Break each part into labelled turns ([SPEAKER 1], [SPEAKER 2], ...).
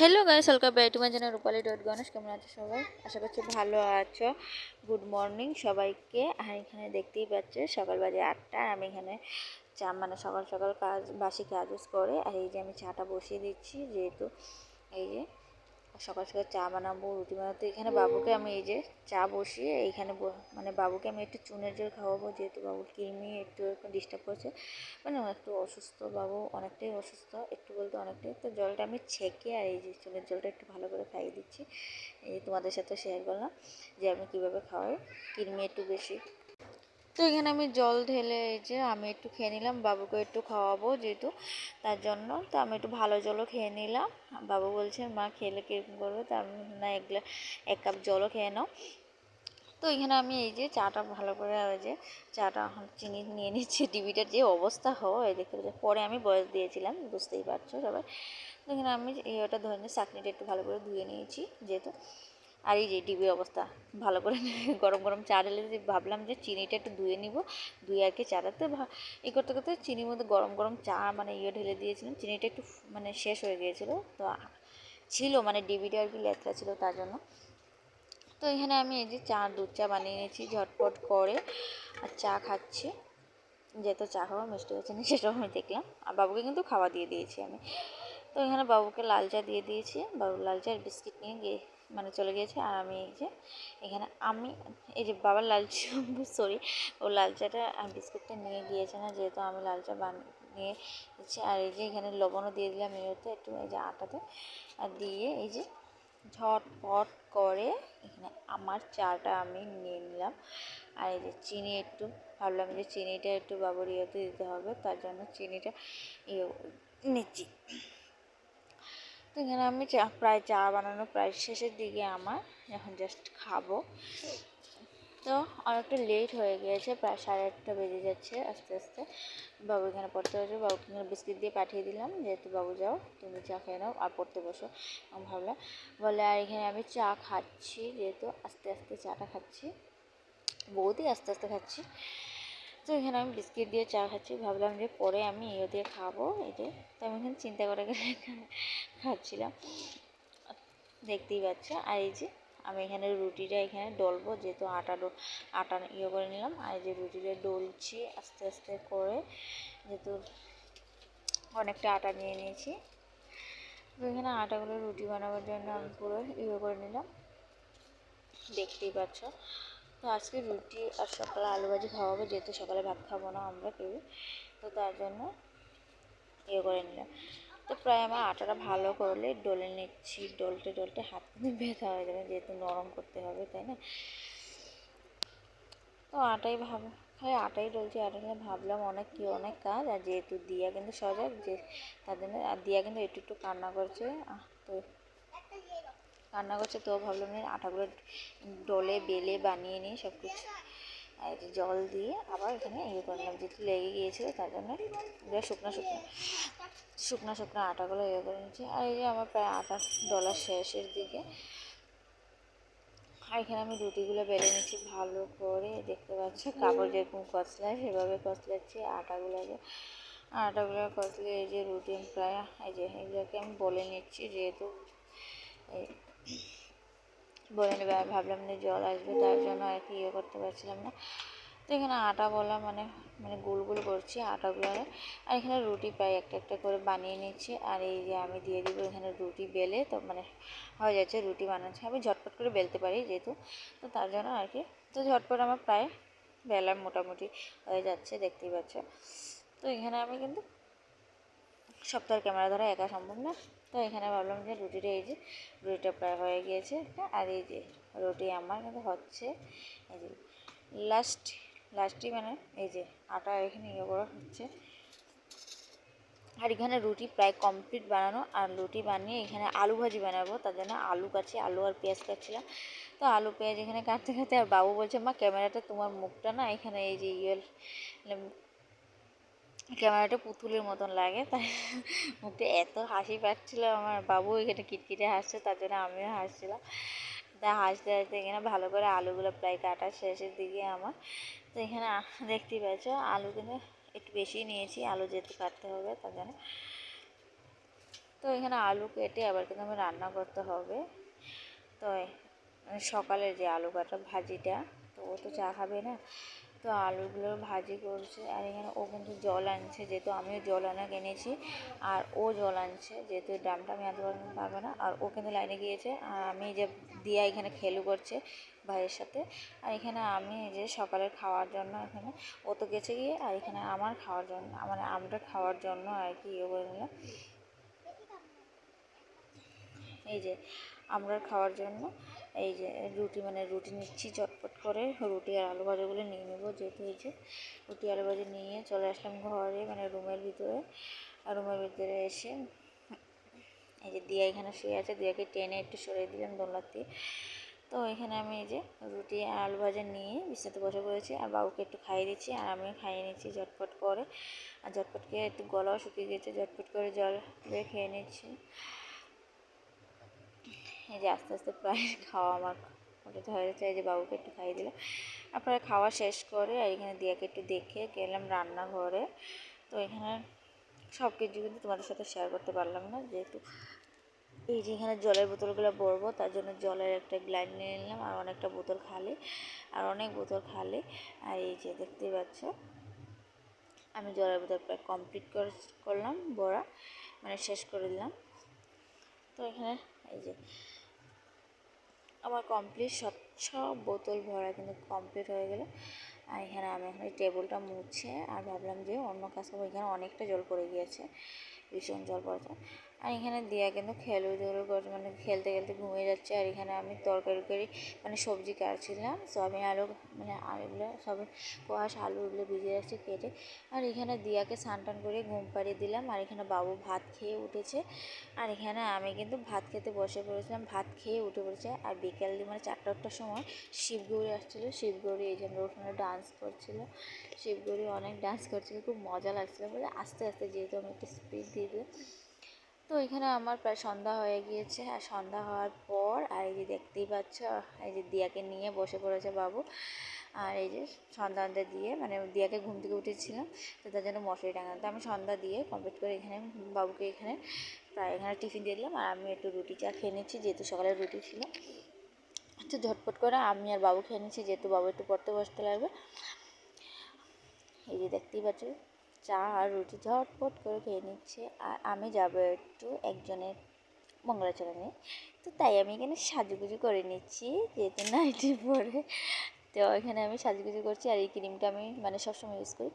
[SPEAKER 1] Hello guys, welcome back to my channel Rupali dot Ganesh. কেমন আছো সবাই? আশা করছি ভালো আছো। গুড মর্নিং সবাইকে। আর এখানে দেখতেই পাচ্ছে সকাল বাজে 8টা। আর আমি এখানে চা সকাল সকাল বাসি কাজ করে। আর এই যে আমি চাটা বসিয়ে দিচ্ছি, যেহেতু এই যে সকাল সকাল চা বানাবো, রুটি বানাবো। তো এখানে বাবুকে আমি এই যে চা বসিয়ে এইখানে বাবুকে আমি একটু চুনের জল খাওয়াবো, যেহেতু বাবুর কৃমি একটু ডিস্টার্ব করছে। একটু অসুস্থ বাবু, অনেকটাই অসুস্থ, একটু বলতে অনেকটাই। তো জলটা আমি ছেঁকে আর এই যে চুনের জলটা একটু ভালো করে খাইয়ে দিচ্ছি। এই তোমাদের সাথে শেয়ার করলাম যে আমি কীভাবে খাওয়াই, কৃমি একটু বেশি। তো এখানে আমি জল ঢেলে এই যে আমি একটু খেয়ে নিলাম, বাবুকে একটু খাওয়াবো যেহেতু, তার জন্য। তো আমি একটু ভালো জলও খেয়ে নিলাম। বাবু বলছে মা খেলে কীরকম করবে, তা আমি না 1 কাপ জলও খেয়ে নাও। তো এখানে আমি এই যে চাটা ভালো করে ওই যে চাটা চিনি নিয়ে নিচ্ছি। টিভিটার যে অবস্থা হয় দেখতে পাচ্ছি, পরে আমি বয়স দিয়েছিলাম, বুঝতেই পারছো সবাই। তো এখানে আমি ওটা ধরে নিয়ে চাকনিটা একটু ভালো করে ধুয়ে নিয়েছি যেহেতু। আর এই যে টিভির অবস্থা ভালো করে গরম গরম চা ঢেলে ভাবলাম যে চিনিটা একটু ধুয়ে নিব, ধুয়ে আর কি চাটাতে করতে করতে চিনির মধ্যে গরম গরম চা ঢেলে দিয়েছিলাম। চিনিটা একটু শেষ হয়ে গিয়েছিলো, তো ছিল ডিবিটা আর কি লেত্রা ছিল, তার জন্য। তো এখানে আমি এই যে দুধ চা বানিয়ে নিয়েছি ঝটপট করে, আর চা খাচ্ছি। যেহেতু চা খাওয়া মিষ্টি হচ্ছে না সেটাও আমি দেখলাম, আর বাবুকে কিন্তু খাওয়া দিয়ে দিয়েছি আমি। তো এখানে বাবুকে লাল চা দিয়ে দিয়েছি, বাবু লাল চা আর বিস্কিট নিয়ে গিয়ে চলে গিয়েছে। আর আমি এই যে এখানে এই যে বাবার লাল চা সরি, ও লাল চাটা আর বিস্কিটটা নিয়ে গিয়েছে না, যেহেতু আমি লাল চা বানিয়ে দিচ্ছি। আর এই যে এখানে লবণও দিয়ে দিলাম এতে একটু, এই যে আটাতে, আর দিয়ে এই যে ঝটপট করে এখানে আমার চাটা আমি নিয়ে নিলাম। আর এই যে চিনি একটু ভাবলাম যে চিনিটা একটু বাবুর ইয়েতে দিতে হবে, তার জন্য চিনিটা নিচ্ছি। তো এখানে আমি প্রায় চা বানানো প্রায় শেষের দিকে, আমার এখন জাস্ট খাবো। তো অনেকটা লেট হয়ে গিয়েছে, প্রায় 8:30 বেজে যাচ্ছে আস্তে আস্তে। বাবু এখানে পড়তে বসে, বাবুকে এখানে বিস্কিট দিয়ে পাঠিয়ে দিলাম, যেহেতু বাবু যাও তুমি চা খেয়ে নাও আর পড়তে বসো, আমি ভাবলাম বলে। আর এখানে আমি চা খাচ্ছি, যেহেতু আস্তে আস্তে চাটা খাচ্ছি, বহুতই আস্তে আস্তে খাচ্ছি। তো এখানে আমি বিস্কিট দিয়ে চা খাচ্ছি, ভাবলাম যে পরে আমি দিয়ে খাবো এই যে। তো আমি এখানে চিন্তা করে খাচ্ছিলাম, দেখতেই পাচ্ছ। আর এই যে আমি এখানে রুটিটা এখানে ডলবো, যেহেতু আটা করে নিলাম। আর এই যে রুটিটা ডলছি আস্তে আস্তে করে, যেহেতু অনেকটা আটা নিয়ে নিয়েছি। তো এখানে আটাগুলো রুটি বানাবার জন্য আমি পুরো করে নিলাম, দেখতেই পাচ্ছ। তো আজকে রুটি আর সকালে আলু ভাজি খাওয়াবো, যেহেতু সকালে ভাত খাবো না আমরা কেউ, তো তার জন্য করে নিলাম। তো প্রায় আমার আটাটা ভালো করলে ডলে নিচ্ছি, ডলতে ডলতে হাত কিন্তু ব্যথা হয়ে যাবে, যেহেতু নরম করতে হবে, তাই না? তো আটাই ডলছি। আটা নিয়ে ভাবলাম অনেক কাজ, আর যেহেতু দিয়া কিন্তু সজাগ, যে তার জন্য। আর দিয়া কিন্তু একটু একটু কান্না করছে, তো ভাবলাম আটাগুলো ডলে বেলে বানিয়ে নিয়ে সব কিছু জল দিয়ে আবার এখানে করলাম, যেহেতু লেগে গিয়েছিলো, তার জন্য শুকনো শুকনো আটাগুলো করে নিচ্ছি। আর এই যে আমার প্রায় আটা ডলা শেষের দিকে। আর এখানে আমি রুটিগুলো বেলে নিচ্ছি ভালো করে, দেখতে পাচ্ছি কাপড় যেরকম কচলায় সেভাবে কচলাচ্ছি আটাগুলো কচলে। এই যে রুটি প্রায় এই যে এগুলোকে আমি বলে নিচ্ছি, যেহেতু বলে নেবে। ভাবলাম যে জল আসবে, তার জন্য আর কি করতে পারছিলাম না। তো এখানে আটা বলা গোল গোল করছি আটাগুলো। আর এখানে রুটি প্রায় একটা একটা করে বানিয়ে নিচ্ছি। আর এই যে আমি দিয়ে দিব এখানে রুটি বেলে, তো হয়ে যাচ্ছে রুটি বানাচ্ছি। আমি ঝটপট করে বেলতে পারি যেহেতু, তো তার জন্য আর কি। তো ঝটপট আমার প্রায় বেলার মোটামুটি হয়ে যাচ্ছে, দেখতেই পাচ্ছ। তো এখানে আমি কিন্তু সপ্তাহের ক্যামেরা ধরা একা সম্ভব না। তো এখানে ভাবলাম যে রুটিটা প্রায় হয়ে গিয়েছে। আর এই যে রুটি আমার কিন্তু হচ্ছে, এই যে লাস্টই এই যে আটা এখানে করা হচ্ছে। আর এখানে রুটি প্রায় কমপ্লিট বানানো। আর রুটি বানিয়ে এখানে আলু ভাজি বানাবো, তার জন্য আলু কাটছি, আলু আর পেঁয়াজ কাটছিলাম। তো আলু পেঁয়াজ এখানে কাটতে কাটতে, আর বাবু বলছে মা ক্যামেরাটা তোমার মুখটা না এখানে এই যে ক্যামেরাটা পুতুলের মতন লাগে, তাই মুখটা এত হাসি পাচ্ছিল আমার। বাবু এখানে কিটকিটে হাসছে, তার জন্য আমিও হাসছিলাম। তা হাসতে হাসতে এখানে ভালো করে আলুগুলো প্রায় কাটার শেষের দিকে আমার। তো এখানে দেখতেই পাচ্ছ আলু কিন্তু একটু বেশি নিয়েছি, আলু যেহেতু কাটতে হবে তার জন্য। তো তো এখানে আলু কেটে আবার কিন্তু আমি রান্না করতে হবে। তো সকালের যে আলু কাটা ভাজিটা, তো ও তো চা খাবে না, তো আলুগুলো ভাজি করছে। আর এখানে ও কিন্তু জল আনছে, যেহেতু আমিও জল আনা কিনেছি, আর ও জল আনছে যেহেতু ড্রামটা আমি আনতে পারবো না। আর ও কিন্তু লাইনে গিয়েছে, আর আমি যে দিয়া এখানে খেলু করছে ভাইয়ের সাথে। আর এখানে আমি যে সকালের খাওয়ার জন্য এখানে ও তো গেছে গিয়ে, আর এখানে আমার খাওয়ার জন্য মানে আমরা খাওয়ার জন্য আর কি ইয়ে করে নিলাম। এই যে আমরা খাওয়ার জন্য এই যে রুটি নিচ্ছি চটপট করে, রুটি আর আলু ভাজাগুলো নিয়ে নেবো। যেহেতু এই যে রুটি আলু ভাজা নিয়ে চলে আসলাম ঘরে, মানে রুমের ভিতরে। আর রুমের ভিতরে এসে এই যে দিয়া এখানে শুয়ে আছে, দিয়াকে টেনে একটু সরিয়ে দিলাম দোলনার দিয়ে। তো এখানে আমি এই যে রুটি আর আলু ভাজা নিয়ে বিছানাতে বসে পড়েছি, আর বাবুকে একটু খাইয়ে দিচ্ছি, আর আমিও খাইয়ে নিচ্ছি ঝটপট করে। আর ঝটপট খেয়ে একটু গলাও শুকিয়ে গেছে, ঝটপট করে জল দিয়ে খেয়ে নিচ্ছি। এই যে আস্তে আস্তে প্রায় খাওয়া আমার ওটাতে হয়ে যাচ্ছে। এই যে বাবুকে একটু খাইয়ে দিলাম, তারপরে খাওয়া শেষ করে আর এখানে দিয়াকে একটু দেখে গেলাম রান্নাঘরে। তো এখানে সব কিছু কিন্তু তোমাদের সাথে শেয়ার করতে পারলাম না, যেহেতু এই যে এখানে জলের বোতলগুলো ভরবো, তার জন্য জলের একটা গ্লাস নিয়ে নিলাম, আর অনেকটা বোতল খালি, আর অনেক বোতল খালি। আর এই যে দেখতেই পাচ্ছ আমি জলের বোতল প্রায় কমপ্লিট করলাম ভরা, মানে শেষ করে দিলাম। তো এখানে এই যে আমার কমপ্লিট সব বোতল ভরা কিন্তু কমপ্লিট হয়ে গেল। আর এখানে আমি এখন এই টেবিলটা মুছে আর ভাবলাম যে অন্য কাজ করবো। এখানে অনেকটা জল পড়ে গিয়েছে, ভীষণ জল পড়েছে। আর এখানে দিয়া কিন্তু খেলু করছে, মানে খেলতে খেলতে ঘুমিয়ে যাচ্ছে। আর এখানে আমি তরকারি মানে সবজি কাটছিলাম, সয়াবিন আলু, মানে আলুগুলো সব কোয়াশ আলুগুলো ভিজে যাচ্ছে কেটে। আর এখানে দিয়াকে স্নান টান করে ঘুম পাড়িয়ে দিলাম। আর এখানে বাবু ভাত খেয়ে উঠেছে, আর এখানে আমি কিন্তু ভাত খেতে বসে পড়েছিলাম, ভাত খেয়ে উঠে পড়েছে। আর বিকেল মানে 4টার সময় শিবগৌরী আসছিলো, শিবগৌরী এই যে আমরা ওখানে ডান্স করছিলো, শিবগৌরী অনেক ডান্স করছিলো, খুব মজা লাগছিলো। বলে আস্তে আস্তে যেহেতু আমি একটু স্পিড দিয়ে দিলাম। তো এখানে আমার প্রায় সন্ধ্যা হয়ে গিয়েছে। আর সন্ধ্যা হওয়ার পর আর এই যে দেখতেই পাচ্ছ এই যে দিয়াকে নিয়ে বসে পড়েছে বাবু। আর এই যে সন্ধ্যা দিয়ে মানে দিয়াকে ঘুম থেকে উঠেছিলাম, তো তার জন্য মশারি টাঙানো। তো আমি সন্ধ্যা দিয়ে কমপ্লিট করে এখানে বাবুকে এখানে প্রায় এখানে টিফিন দিয়ে দিলাম। আর আমি একটু রুটি চা খেয়ে নিচ্ছি, যেহেতু সকালে রুটি ছিল। তো ঝটপট করে আমি আর বাবু খেয়ে নিচ্ছি, যেহেতু বাবু একটু পড়তে বসতে লাগবে। এই যে দেখতেই পাচ্ছ চা আর রুটি ঝটপট করে খেয়ে নিচ্ছে। আর আমি যাবো একটু একজনের মঙ্গলাচরণে, তো তাই আমি এখানে সাজুগুজু করে নিচ্ছি, যেহেতু নাইটি পরে। তো এখানে আমি সাজুগুজু করছি, আর এই ক্রিমটা আমি মানে সবসময় ইউজ করি,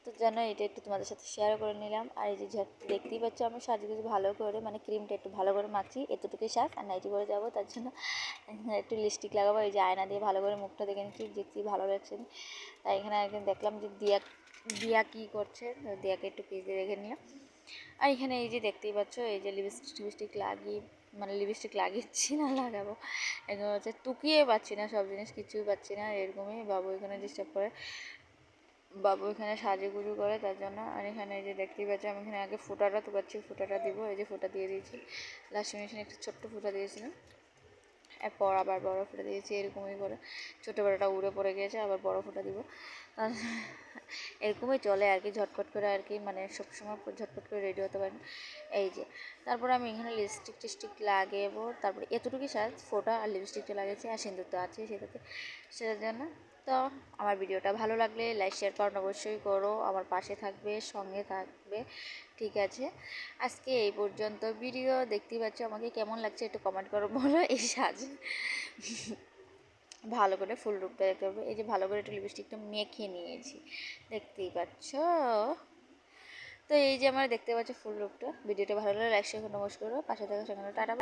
[SPEAKER 1] তো যেন এটা একটু তোমাদের সাথে শেয়ার করে নিলাম। আর এই যে দেখতেই পাচ্ছ আমি সাজুগুজু ভালো করে মানে ক্রিমটা একটু ভালো করে মাখছি, এতটুকুই সাজ। আর নাইটি পরে যাবো, তার জন্য একটু লিপস্টিক লাগাবো। এই যে আয়না দিয়ে ভালো করে মুখটা দেখে নিচ্ছি, দেখছি ভালো লাগছে। তাই এখানে একদিন দেখলাম যে দিয়া কী করছে, দিয়াকে একটু পিস দিয়ে রেখে নিলাম। আর এখানে এই যে দেখতেই পাচ্ছ এই যে লিপস্টিক লাগিয়ে মানে লিপস্টিক লাগিয়েছি না লাগাবো, এগুলো হচ্ছে টুকিয়ে পাচ্ছি না, সব জিনিস কিছুই পাচ্ছি না, এরকমই বাবু এখানে ডিস্টার্ব করে, বাবু এখানে সাজুগুজু করে তার জন্য। আর এখানে এই যে দেখতেই পাচ্ছি আমি এখানে আগে ফোঁটাটা তুকাচ্ছি, ফোঁটাটা দিব, এই যে ফোঁটা দিয়ে দিয়েছি, লাস্ট মেশিনে একটু ছোট্ট ফোঁটা দিয়েছিলাম, এরপর আবার বড় ফোঁটা দিয়েছি, এরকমই করে ছোটো বড়োটা উড়ে পড়ে গিয়েছে, আবার বড় ফোঁটা দিব। এরকমই চলে আর কি, ঝটপট করে আর কি, মানে সবসময় ঝটপট করে রেডি হতে পারেন। এই যে তারপরে আমি এখানে লিপস্টিক টিস্টিক লাগাবো, তারপরে এতটুকুই সাজ, ফোঁটা আর লিপস্টিকটা লাগিয়েছি, আর সিঁদুর তো আছে সেটার জন্য। তো আমার ভিডিওটা ভালো লাগলে লাইক শেয়ার করুন, অবশ্যই করো, আমার পাশে থাকবে, সঙ্গে থাকবে, ঠিক আছে। আজকে এই পর্যন্ত ভিডিও, দেখতেই পাচ্ছ আমাকে কেমন লাগছে একটু কমেন্ট করো, বলো এই সাজ। ভালো করে ফুল রূপটা দেখতে পাবে। এই যে ভালো করে একটু লিপস্টিকটা মেখে নিয়েছি, দেখতেই পাচ্ছ। তো এই যে আমরা দেখতে পাচ্ছ ফুল রূপটা। ভিডিওটা ভালো লাগলে লাইক শেয়ার নমস্কার, পাশে থাকা সেখানে টাটা।